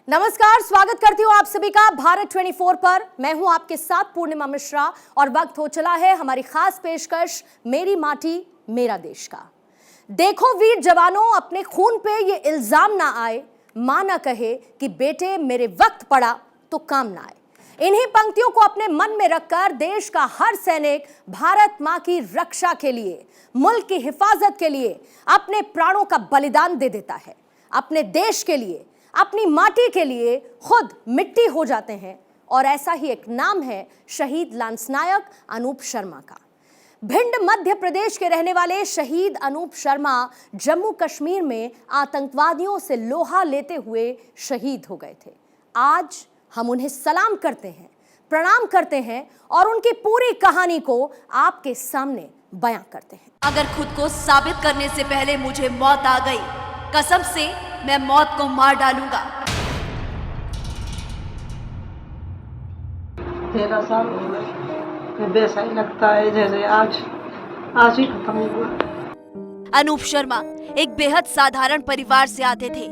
नमस्कार, स्वागत करती हूँ आप सभी का भारत 24 पर। मैं हूं आपके साथ पूर्णिमा मिश्रा और वक्त हो चला है हमारी खास पेशकश मेरी माटी मेरा देश का। देखो वीर जवानों, अपने खून पे ये इल्जाम ना आए, मां ना कहे कि बेटे मेरे वक्त पड़ा तो काम ना आए। इन्हीं पंक्तियों को अपने मन में रखकर देश का हर सैनिक भारत मां की रक्षा के लिए, मुल्क की हिफाजत के लिए अपने प्राणों का बलिदान दे देता है। अपने देश के लिए, अपनी माटी के लिए खुद मिट्टी हो जाते हैं। और ऐसा ही एक नाम है शहीद लांसनायक अनूप शर्मा का। भिंड मध्य प्रदेश के रहने वाले शहीद अनूप शर्मा जम्मू कश्मीर में आतंकवादियों से लोहा लेते हुए शहीद हो गए थे। आज हम उन्हें सलाम करते हैं, प्रणाम करते हैं और उनकी पूरी कहानी को आपके सामने बयां करते हैं। अगर खुद को साबित करने से पहले मुझे मौत आ गई, कसम से मैं मौत को मार डालूंगा। 13 साल हो गए, वैसा ही लगता है जैसे आज ही खत्म हुआ। अनूप शर्मा एक बेहद साधारण परिवार से आते थे।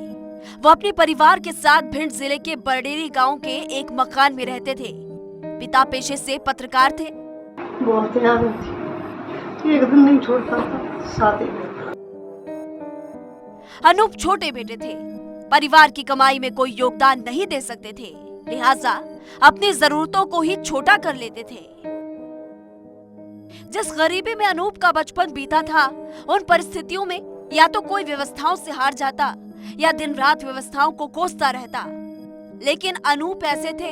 वो अपने परिवार के साथ भिंड जिले के बरडेरी गांव के एक मकान में रहते थे। पिता पेशे से पत्रकार थे। बहुत याद थी, एक दिन नहीं छोड़ता था, साथ ही रहता। अनूप छोटे बेटे थे, परिवार की कमाई में कोई योगदान नहीं दे सकते थे, लिहाजा अपनी जरूरतों को ही छोटा कर लेते थे। जिस गरीबी में अनूप का बचपन बीता था, उन परिस्थितियों में या तो कोई व्यवस्थाओं से हार जाता या दिन रात व्यवस्थाओं को कोसता रहता। लेकिन अनूप ऐसे थे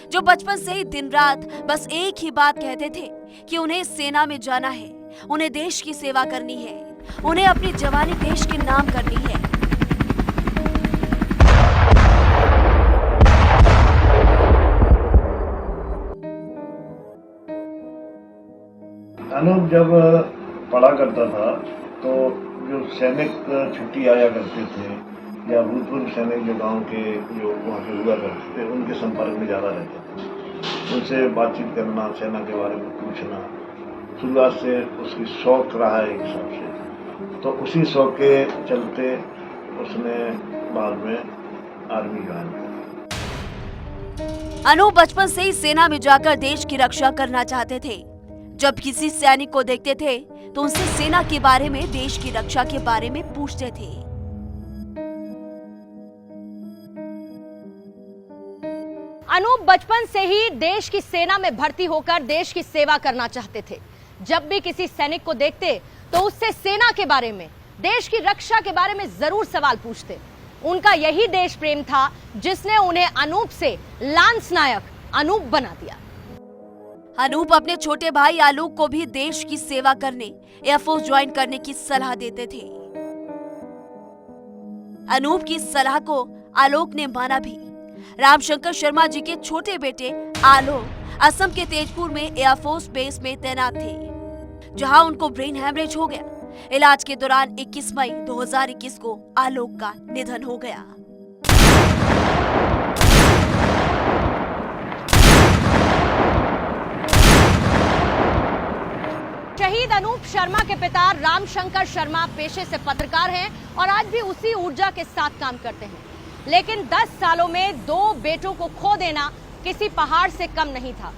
जो बचपन से ही दिन रात बस एक ही बात कहते थे कि उन्हें सेना में जाना है, उन्हें देश की सेवा करनी है, उन्हें अपनी जवानी देश के नाम करनी है। अनूप जब पढ़ा करता था तो जो सैनिक छुट्टी आया करते थे या भूतपूर्व सैनिक जो गांव के जो वहाँ पे हुआ करते थे, उनके संपर्क में ज़्यादा रहते थे। उनसे बातचीत करना, सेना के बारे में पूछना, शुरुआत से उसकी शौक रहा है एक हिसाब से। तो उसी शौक के चलते उसने बाद में आर्मी ज्वाइन किया। अनूप बचपन से ही सेना में जाकर देश की रक्षा करना चाहते थे। जब किसी सैनिक को देखते थे तो उनसे सेना के बारे में, देश की रक्षा के बारे में पूछते थे। अनूप बचपन से ही देश की सेना में भर्ती होकर देश की सेवा करना चाहते थे। जब भी किसी सैनिक को देखते तो उससे सेना के बारे में, देश की रक्षा के बारे में जरूर सवाल पूछते। उनका यही देश प्रेम था जिसने उन्हें अनूप से लांसनायक अनूप बना दिया। अनूप अपने छोटे भाई आलोक को भी देश की सेवा करने, एयरफोर्स ज्वाइन करने की सलाह देते थे। अनूप की सलाह को आलोक ने माना भी। रामशंकर शर्मा जी के छोटे बेटे आलोक असम के तेजपुर में एयरफोर्स बेस में तैनात थे, जहां उनको ब्रेन हैमरेज हो गया। इलाज के दौरान 21 मई 2021 को आलोक का निधन हो गया। शहीद अनूप शर्मा के पिता रामशंकर शर्मा पेशे से पत्रकार हैं और आज भी उसी ऊर्जा के साथ काम करते हैं। लेकिन 10 सालों में 2 बेटों को खो देना किसी पहाड़ से कम नहीं था।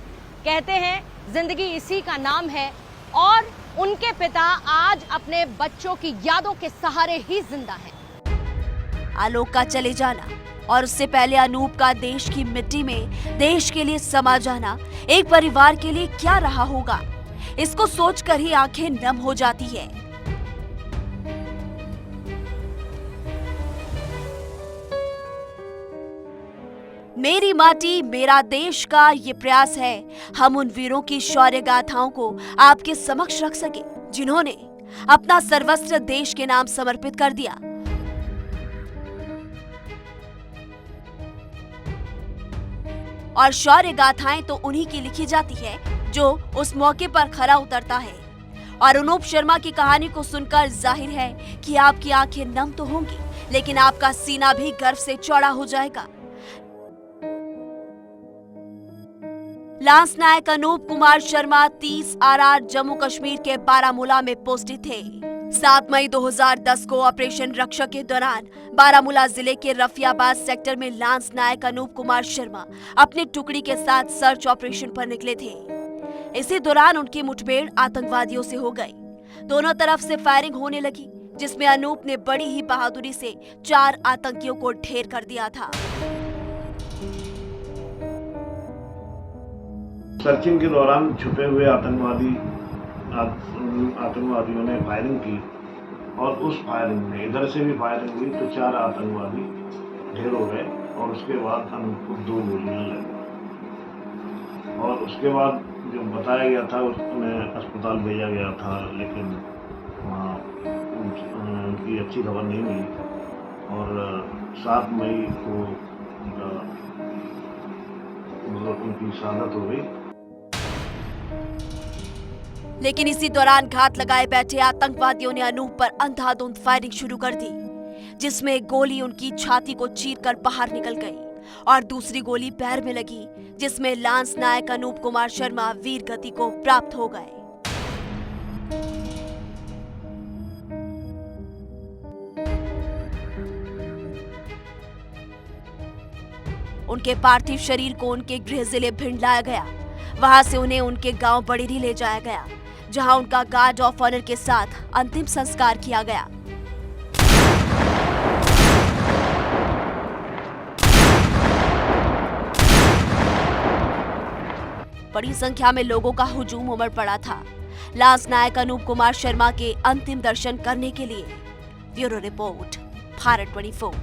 कहते हैं जिंदगी इसी का नाम है और उनके पिता आज अपने बच्चों की यादों के सहारे ही जिंदा हैं। आलोक का चले जाना और उससे पहले अनूप का देश की मिट्टी में देश के लिए समा जाना एक परिवार के लिए क्या रहा होगा, इसको सोचकर ही आंखें नम हो जाती है। मेरी माटी मेरा देश का ये प्रयास है हम उन वीरों की शौर्य गाथाओं को आपके समक्ष रख सके जिन्होंने अपना सर्वस्व देश के नाम समर्पित कर दिया। और शौर्य गाथाएं तो उन्हीं की लिखी जाती है जो उस मौके पर खरा उतरता है। और अनूप शर्मा की कहानी को सुनकर जाहिर है कि आपकी आंखें नम तो होंगी, लेकिन आपका सीना भी गर्व से चौड़ा हो जाएगा। लांसनायक अनूप कुमार शर्मा 30 RR जम्मू कश्मीर के बारामूला में पोस्टेड थे। 7 मई 2010 को ऑपरेशन रक्षक के दौरान बारामूला जिले के रफियाबाद सेक्टर में लांस नायक अनूप कुमार शर्मा अपनी टुकड़ी के साथ सर्च ऑपरेशन पर निकले थे। इसी दौरान उनकी मुठभेड़ आतंकवादियों से हो गई। दोनों तरफ से फायरिंग होने लगी, जिसमें अनूप ने बड़ी ही बहादुरी से 4 आतंकियों को ढेर कर दिया था। सर्चिंग के दौरान छुपे हुए आतंकवादियों ने फायरिंग की और उस फायरिंग में इधर से भी फायरिंग हुई तो 4 आतंकवादी ढेर हो गए और उसके बाद हमको 2 गोलियां लगी और उसके बाद जो बताया गया था उसमें अस्पताल भेजा गया था, लेकिन वहाँ उनकी अच्छी खबर नहीं मिली और 7 मई को उनकी शहादत हो गई। लेकिन इसी दौरान घात लगाए बैठे आतंकवादियों ने अनूप पर अंधाधुंध फायरिंग शुरू कर दी, जिसमें एक गोली उनकी छाती को चीरकर बाहर निकल गई और दूसरी गोली पैर में लगी, जिसमें लांस नायक अनूप कुमार शर्मा वीर गति को प्राप्त हो गए। उनके पार्थिव शरीर को उनके गृह जिले भिंड लाया गया। वहां से उन्हें उनके गांव बड़ेरी ले जाया गया, जहां उनका गार्ड ऑफ ऑनर के साथ अंतिम संस्कार किया गया। बड़ी संख्या में लोगों का हुजूम उमड़ पड़ा था लांस नायक अनूप कुमार शर्मा के अंतिम दर्शन करने के लिए। Bureau report, Bharat 24।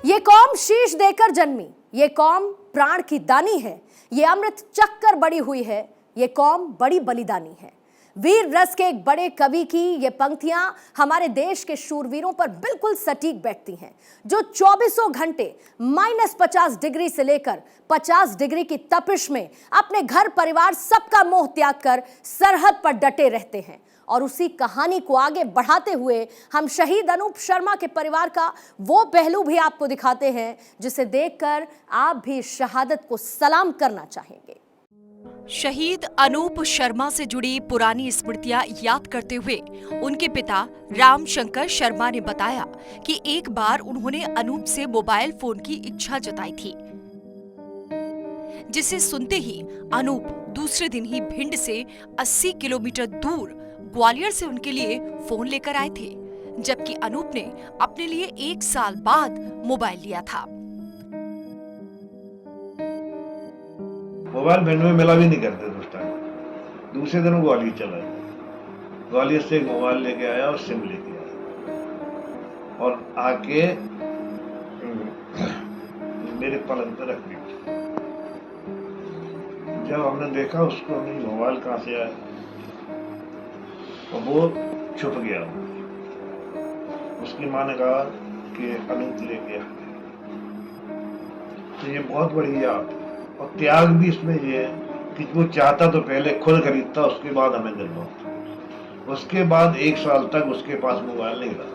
ये कौम शीश देकर जन्मी, ये कौम प्राण की दानी है, ये अमृत चक्कर बड़ी हुई है, ये कौम बड़ी बलिदानी है। वीर रस के एक बड़े कवि की ये पंक्तियां हमारे देश के शूरवीरों पर बिल्कुल सटीक बैठती हैं, जो 24 घंटे -50 डिग्री से लेकर 50 डिग्री की तपिश में अपने घर परिवार सबका मोह त्याग कर सरहद पर डटे रहते हैं। और उसी कहानी को आगे बढ़ाते हुए हम शहीद अनूप शर्मा के परिवार का वो पहलू भी आपको दिखाते हैं, जिसे देखकर आप भी शहादत को सलाम करना चाहेंगे। शहीद अनूप शर्मा से जुड़ी पुरानी स्मृतियां याद करते हुए उनके पिता रामशंकर शर्मा ने बताया कि एक बार उन्होंने अनूप से मोबाइल फोन की इच्छा जताई थी, जिसे सुनते ही अनूप दूसरे दिन ही भिंड से 80 किलोमीटर दूर ग्वालियर से उनके लिए फोन लेकर आए थे, जबकि अनूप ने अपने लिए 1 साल बाद मोबाइल लिया था। मोबाइल भिंड में मिला भी नहीं करते थे उस टाइम। दूसरे दिन ग्वालियर चला, ग्वालियर से एक मोबाइल लेके आया और सिम लेके आया और आके मेरे पलंग पर रख दी। जब हमने देखा उसको, मोबाइल कहाँ से आया, और वो छुप गया। उसकी माँ ने कहा कि अनूप ले गया। तो ये बहुत बड़ी याद और त्याग भी इसमें ये है कि वो चाहता तो पहले खुद खरीदता, उसके बाद हमें दिलवाता। उसके बाद 1 साल तक उसके पास मोबाइल नहीं रहा।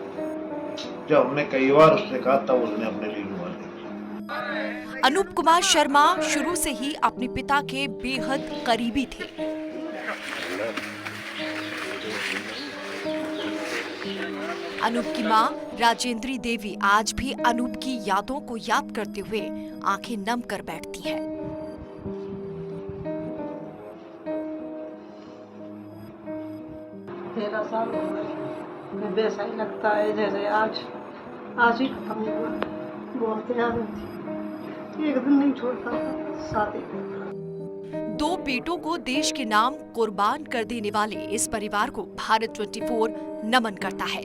जब हमने कई बार उससे कहा तब उसने अपने लिए मोबाइल लिया। अनूप कुमार शर्मा शुरू से ही अपने पिता के बेहद करीबी थे। अनूप की मां राजेंद्री देवी आज भी अनूप की यादों को याद करते हुए आंखें नम कर बैठती हैं। 13 साल हो गए। वैसा ही लगता है जैसे आज ही खत्म हुआ। बहुत याद होती, एक दिन नहीं छोड़ता था शादी को। 2 बेटों को देश के नाम कुर्बान कर देने वाले इस परिवार को भारत 24 नमन करता है।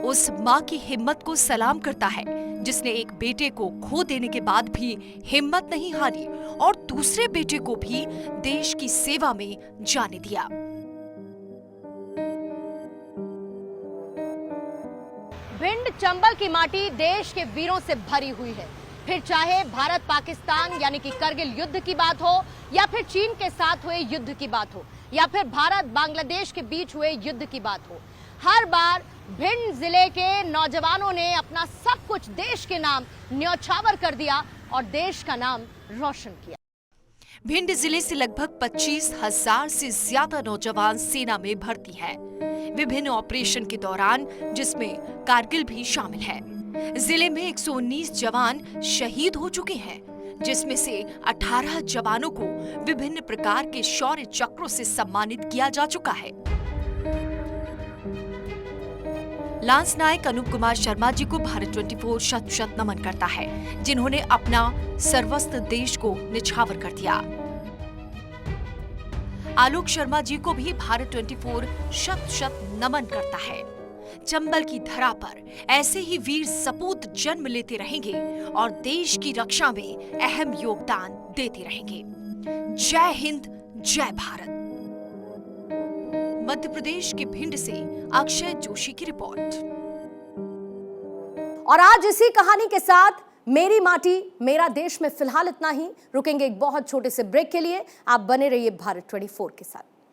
उस माँ की हिम्मत को सलाम करता है, जिसने एक बेटे को खो देने के बाद भी हिम्मत नहीं हारी और दूसरे बेटे को भी देश की सेवा में जाने दिया। भिंड चंबल की माटी देश के वीरों से भरी हुई है। फिर चाहे भारत पाकिस्तान यानी कि करगिल युद्ध की बात हो, या फिर चीन के साथ हुए युद्ध की बात हो, या फिर भारत बांग्लादेश के बीच हुए युद्ध की बात हो, हर बार भिंड जिले के नौजवानों ने अपना सब कुछ देश के नाम न्यौछावर कर दिया और देश का नाम रोशन किया। भिंड जिले से लगभग 25,000 से ज्यादा नौजवान सेना में भर्ती हैं, विभिन्न ऑपरेशन के दौरान, जिसमें कारगिल भी शामिल है। जिले में 119 जवान शहीद हो चुके हैं, जिसमें से 18 जवानों को विभिन्न प्रकार के शौर्य चक्रों से सम्मानित किया जा चुका है। लांस नायक अनूप कुमार शर्मा जी को भारत 24 शत नमन करता है, जिन्होंने अपना सर्वस्व देश को निछावर कर दिया। आलोक शर्मा जी को भी भारत 24 शत नमन करता है। चंबल की धरा पर ऐसे ही वीर सपूत जन्म लेते रहेंगे और देश की रक्षा में अहम योगदान देते रहेंगे। जय हिंद, जय भारत। मध्य प्रदेश के भिंड से अक्षय जोशी की रिपोर्ट। और आज इसी कहानी के साथ मेरी माटी मेरा देश में फिलहाल इतना ही। रुकेंगे एक बहुत छोटे से ब्रेक के लिए। आप बने रहिए भारत 24 के साथ।